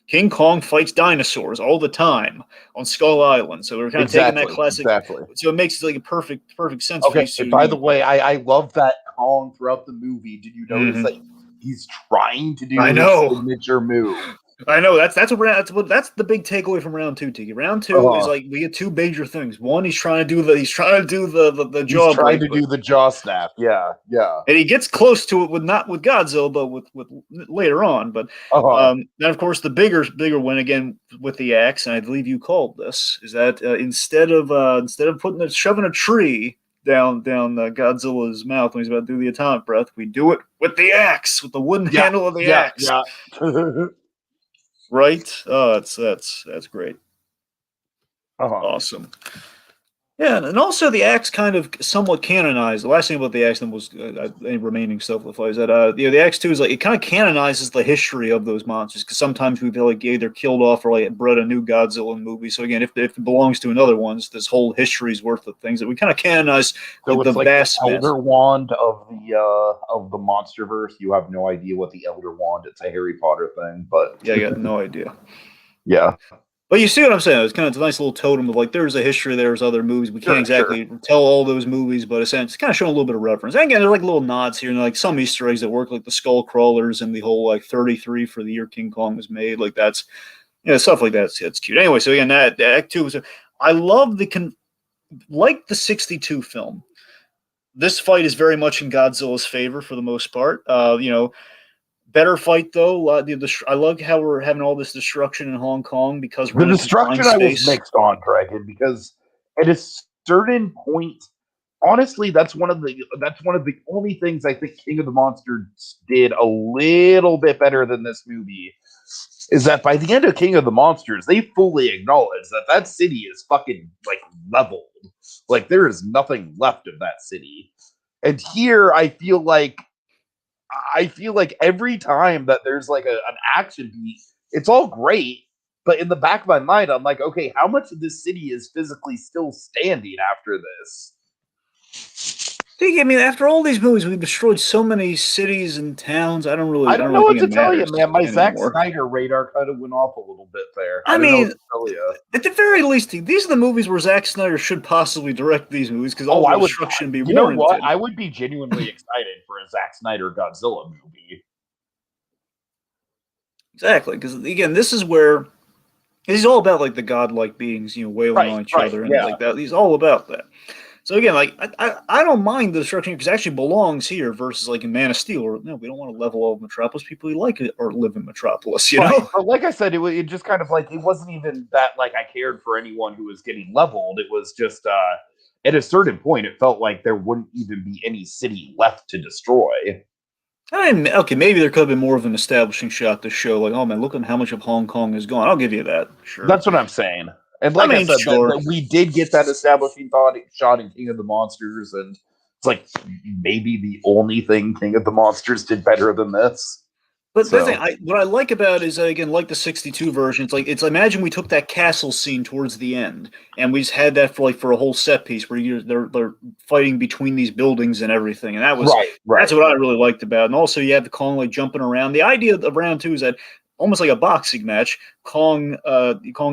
King Kong fights dinosaurs all the time on Skull Island. So we're kind of taking that classic. Exactly. So it makes like a perfect sense. Okay. By the way, I love that Kong throughout the movie. Did you notice that? He's trying to do his signature move. I know that's the big takeaway from round 2, Tiki. Round 2 is like we get 2 major things. One, he's trying to do the jaw. He's trying to do the jaw snap. Yeah. And he gets close to it not with Godzilla, but with later on. But then of course the bigger win again with the axe, and I believe you called this, is that instead of shoving a tree down Godzilla's mouth when he's about to do the atomic breath, we do it with the axe, with the wooden handle of the axe. Yeah. Right? Oh, that's great. Uh-huh. Awesome. Yeah, and also the axe kind of somewhat canonized. The last thing about the axe then was any remaining stuff with is that the axe too is like it kind of canonizes the history of those monsters because sometimes we feel like either killed off or like bred a new Godzilla movie. So again, if it belongs to another one, this whole history's worth of things that we kind of canonize So like the it's like the vast Elder Wand of the MonsterVerse. You have no idea what the Elder Wand. It's a Harry Potter thing, but Yeah, I got no idea. yeah, But you see what I'm saying? It's kind of a nice little totem of like there's a history, there's other movies. We can't sure. exactly tell all those movies, but it's kind of showing a little bit of reference. And again, there's like little nods here and like some Easter eggs that work, like the skull crawlers and the whole like 33 for the year King Kong was made. Like that's stuff like that. It's cute. Anyway, so again, that Act Two was. I love like the '62 film. This fight is very much in Godzilla's favor for the most part. Better fight though. I love how we're having all this destruction in Hong Kong because we're The in a confined destruction I was space. mixed on, Dragon, because at a certain point, honestly, that's one of the only things I think King of the Monsters did a little bit better than this movie. Is that by the end of King of the Monsters, they fully acknowledge that city is fucking like leveled. Like there is nothing left of that city. And here I feel like every time that there's like an action beat, it's all great, but in the back of my mind, I'm like, okay, how much of this city is physically still standing after this? I mean, after all these movies, we've destroyed so many cities and towns. I don't I don't know really what think to it tell you, matters man. My Zack anymore. Snyder radar kind of went off a little bit there. I I don't know what mean, to tell you. at the very least, these are the movies where Zack Snyder should possibly direct these movies because all Oh, the I would. destruction be You know what? warranted. I would be genuinely excited for a Zack Snyder Godzilla movie. Exactly, because again, this is where he's all about like the godlike beings, wailing Right, on each right, other and yeah. like that. He's all about that. So again, like I don't mind the destruction because it actually belongs here versus like in Man of Steel, or no, we don't want to level all of Metropolis. People who like it or live in Metropolis, you Right, know. but like I said, it just kind of like it wasn't even that like I cared for anyone who was getting leveled. It was just at a certain point, it felt like there wouldn't even be any city left to destroy. I mean, okay, maybe there could have been more of an establishing shot to show, like, oh man, look at how much of Hong Kong is gone. I'll give you that, sure. That's what I'm saying. And I like I mean, said, sure. that we did get that establishing shot in King of the Monsters, and it's like maybe the only thing King of the Monsters did better than this. But the So thing, what I like about it is again, like the '62 version, it's imagine we took that castle scene towards the end, and we just had that for a whole set piece where they're fighting between these buildings and everything, and right, that's right. what I really liked about it. And also, you have the Kong like jumping around. The idea of round two is that almost like a boxing match, Kong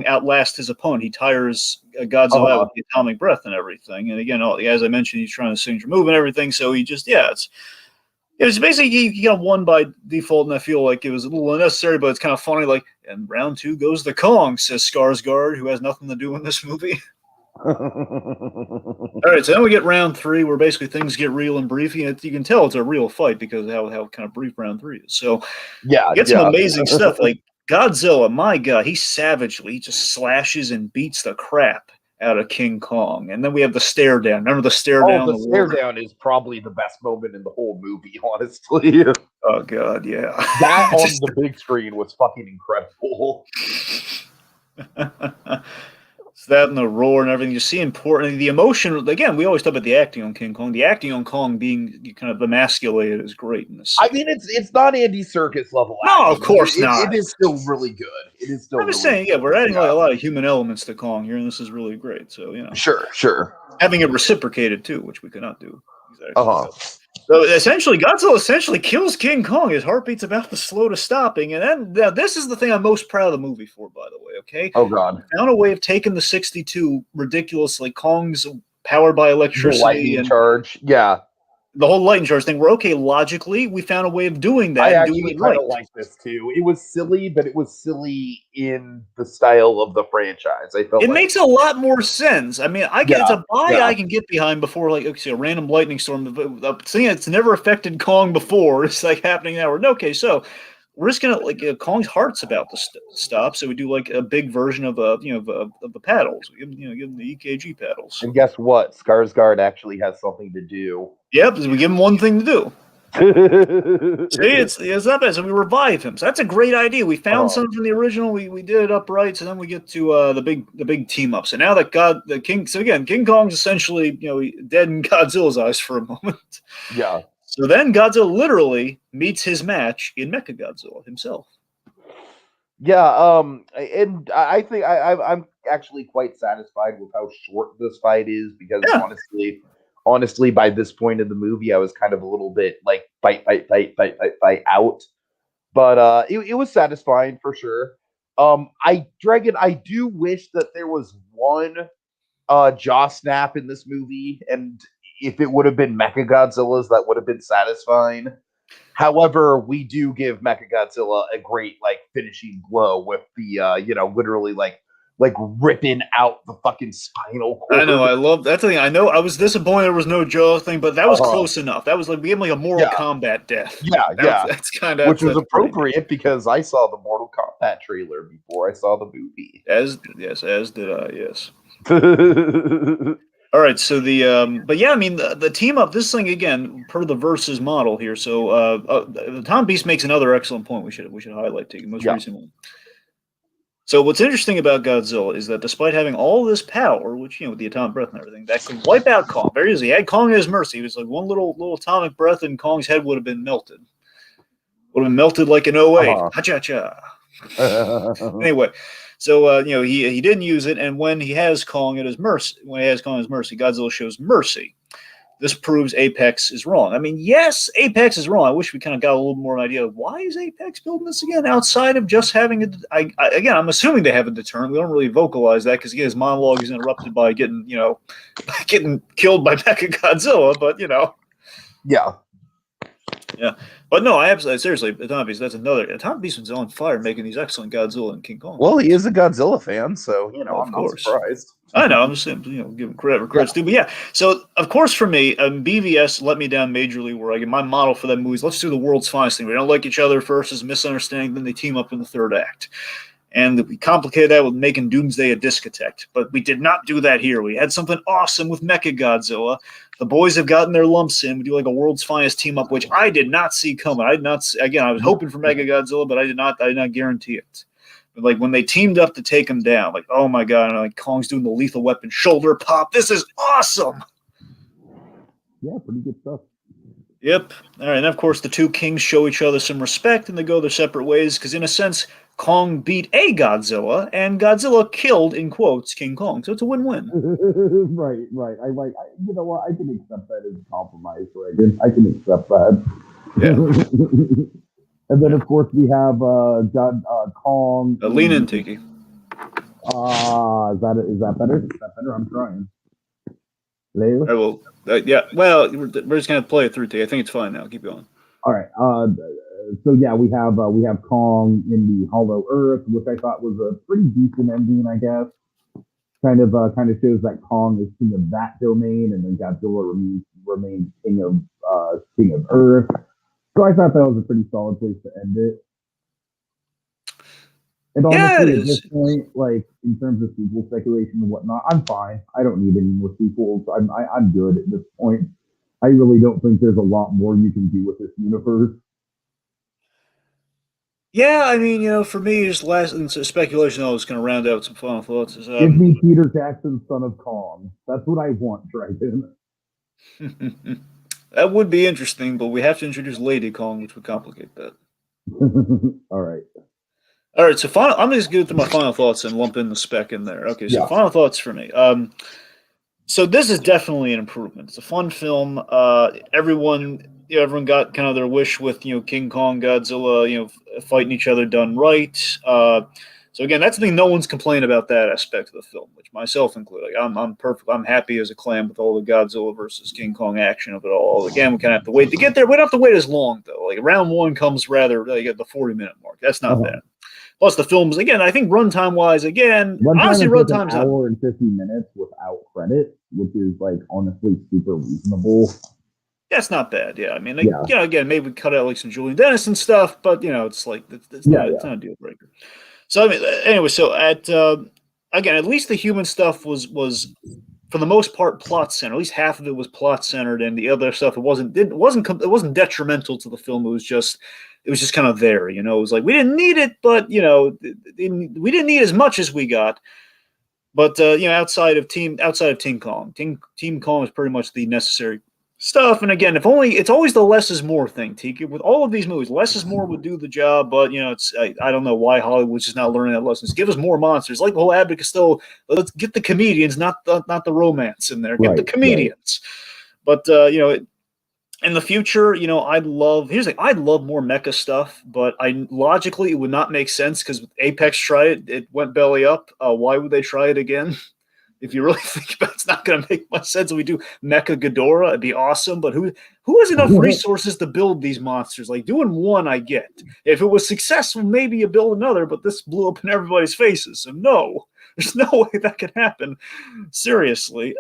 outlasts his opponent. He tires Godzilla out with the atomic breath and everything. And again, as I mentioned, he's trying to signature move and everything. So he just it was basically he got won by default, and I feel like it was a little unnecessary, but it's kind of funny. Like, and round two goes the Kong, says Skarsgård, who has nothing to do in this movie. All right, so then we get round three, where basically things get real and brief. You can tell it's a real fight because of how kind of brief round three is. So Yeah, get some amazing stuff. Like Godzilla, my God, he just slashes and beats the crap out of King Kong. And then we have the stare down. Remember the stare down? The stare down is probably the best moment in the whole movie, honestly. Oh, God, yeah. That on the big screen was fucking incredible. So that and the roar and everything, you see important the emotion. Again, we always talk about the acting on King Kong. The acting on Kong being kind of emasculated is great in this. I mean, it's not Andy Serkis level. No, acting. of course not. It is still really good. It is still. I'm just really saying, yeah, we're adding like a lot of human elements to Kong here, and this is really great. So Sure. having it reciprocated too, which we could not do exactly. So essentially, Godzilla kills King Kong. His heartbeat's about to slow to stopping, and then now this is the thing I'm most proud of the movie for, by the way. Okay. Oh God. We found a way of taking the '62 ridiculous, like Kong's powered by electricity, the lightning charge. Yeah. The whole lightning charge thing. We're okay. Logically, we found a way of doing that. I and actually doing it kind right. of like this too. It was silly, but it was silly in the style of the franchise. I felt it makes a lot more sense. I mean, it's a buy I can get behind before, like, okay, a random lightning storm. Seeing it's never affected Kong before. It's like happening now. Okay, so we're just gonna Kong's heart's about to stop, so we do like a big version of of the paddles. We give him the EKG paddles. And guess what? Skarsgård actually has something to do. Yep, we give him one thing to do. See, it's not bad. So we revive him. So that's a great idea. We found something from the original. We did it upright. So then we get to the big team up. So now that King Kong's essentially dead in Godzilla's eyes for a moment. Yeah. So then Godzilla literally meets his match in Mechagodzilla himself. Yeah, and I think I'm actually quite satisfied with how short this fight is because honestly, by this point in the movie, I was kind of a little bit like fight out. But it was satisfying for sure. I do wish that there was one jaw snap in this movie, and if it would have been Mechagodzilla's, that would have been satisfying. However, we do give Mechagodzilla a great like finishing blow with the literally like ripping out the fucking spinal cord. I know, I love that thing. I know I was disappointed there was no jaw thing, but that was close enough. That was like we gave him like a Mortal Kombat death. That's kind of which was appropriate because I saw the Mortal Kombat trailer before I saw the movie. As did I. Yes. All right, so but yeah, I mean the team up. This thing again per the versus model here. So the Tom Beast makes another excellent point. We should highlight the most recent one. So what's interesting about Godzilla is that despite having all this power, which with the atomic breath and everything, that could wipe out Kong very easily. He had Kong at his mercy. It was like one little atomic breath, and Kong's head would have been melted. Would have been melted like an 08. Ha-cha-cha. Anyway. So he didn't use it, and when he has Kong at his mercy, Godzilla shows mercy. This proves Apex is wrong. I mean, yes, Apex is wrong. I wish we kind of got a little more idea of why is Apex building this again outside of just having it. Again, I'm assuming they have a deterrent. We don't really vocalize that because his monologue is interrupted by getting killed by Mechagodzilla. But yeah. But no, I absolutely seriously, Atomic Beast. That's another. Atomic Beast was on fire making these excellent Godzilla and King Kong. Well, he is a Godzilla fan, so I'm not surprised. I know. I'm just saying, give him credit where credit's due. But yeah, so of course for me, BVS let me down majorly. Where I get my model for that movie is let's do the world's finest thing. We don't like each other first, is misunderstanding. Then they team up in the third act. And we complicated that with making Doomsday a discotheque. But we did not do that here. We had something awesome with Mechagodzilla. The boys have gotten their lumps in. We do like a world's finest team up, which I did not see coming. I was hoping for Mechagodzilla, but I did not guarantee it. But like when they teamed up to take him down, like, oh my God, and like Kong's doing the lethal weapon shoulder pop. This is awesome. Yeah, pretty good stuff. Yep. All right. And of course, the two kings show each other some respect and they go their separate ways because, in a sense, Kong beat a Godzilla and Godzilla killed, in quotes, King Kong. So it's a win-win. Right. You know what? I can accept that as a compromise, Reagan. I can accept that. Yeah. And then, of course, we have Kong. Lean in, Tiki. Is that better? Is that better? I'm trying. Hello? Yeah, well, we're just going to play it through, Tiki. I think it's fine now. Keep going. All right. So yeah, we have Kong in the Hollow Earth, which I thought was a pretty decent ending, I guess. Kind of shows that Kong is king of that domain, and then Godzilla remains king of Earth. So I thought that was a pretty solid place to end it. And honestly, at this point, like in terms of sequel speculation and whatnot, I'm fine. I don't need any more sequels. I'm good at this point. I really don't think there's a lot more you can do with this universe. Yeah, I mean, for me, just last speculation. I was going to round out some final thoughts. Give me Peter Jackson, son of Kong. That's what I want, Dragon. That would be interesting, but we have to introduce Lady Kong, which would complicate that. All right. So I'm just going to do my final thoughts and lump in the spec in there. Okay, so final thoughts for me. So this is definitely an improvement. It's a fun film. Everyone got kind of their wish with King Kong, Godzilla, fighting each other done right. So again, that's the thing. No one's complaining about that aspect of the film, which myself included. Like, I'm perfect. I'm happy as a clam with all the Godzilla versus King Kong action of it all. Again, we kind of have to wait to get there. We don't have to wait as long though. Like round one comes rather at the 40-minute mark. That's not bad. Plus the films, again, I think runtime wise, honestly, runtime's an hour and 50 minutes without credit, which is like honestly super reasonable. That's not bad. Yeah, I mean, again, maybe we cut out like some Julian Dennison stuff, but it's like it's not a deal breaker. So I mean, anyway, so at least the human stuff was for the most part, plot centered. At least half of it was plot centered, and the other stuff it wasn't detrimental to the film. It was just kind of there. It was like we didn't need it, but we didn't need as much as we got. But outside of Team Kong, Team Kong is pretty much the necessary stuff. And again, it's always the less is more thing, Tiki. With all of these movies, less is more would do the job. But I don't know why Hollywood's just not learning that lesson. Give us more monsters, like the whole Abbott Costello. Let's get the comedians, not the romance in there. Get the comedians. Right. But in the future, I'd love more mecha stuff. But logically, it would not make sense because Apex tried it went belly up. Why would they try it again? If you really think about it, it's not going to make much sense. If we do Mechagodzilla, it'd be awesome. But who has enough resources to build these monsters? Like doing one, I get. If it was successful, maybe you build another. But this blew up in everybody's faces. So no, there's no way that could happen. Seriously.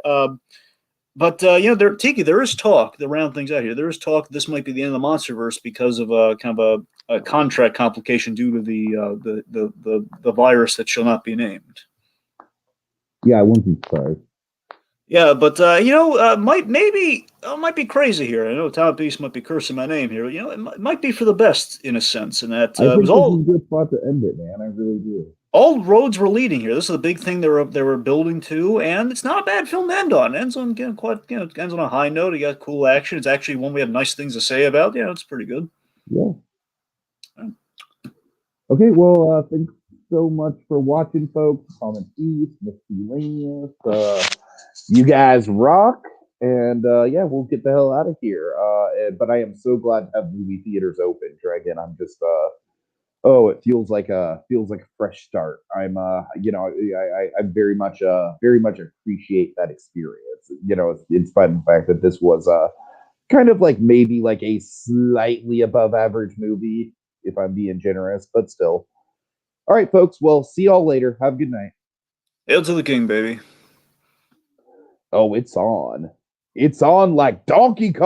Tiki, there is talk to round things out here. There is talk this might be the end of the MonsterVerse because of kind of a contract complication due to the virus that shall not be named. Yeah, I wouldn't be surprised. Yeah, but might be crazy here. I know Tom Beast might be cursing my name here. It might be for the best in a sense, in that I think this is a good spot to end it, man. I really do. All roads were leading here. This is the big thing they were building to, and it's not a bad film to end on. It ends on ends on a high note. You got cool action. It's actually one we have nice things to say about. Yeah, it's pretty good. Yeah. Okay, well, thanks so much for watching, folks. Common East, Miscellaneous. You guys rock, and we'll get the hell out of here. But I am so glad to have movie theaters open, Dragon. I'm just it feels like a fresh start. I'm I very much appreciate that experience. In spite of the fact that this was kind of like maybe like a slightly above average movie, if I'm being generous, but still. All right, folks. Well, see y'all later. Have a good night. Hail to the king, baby. Oh, it's on. It's on like Donkey Kong.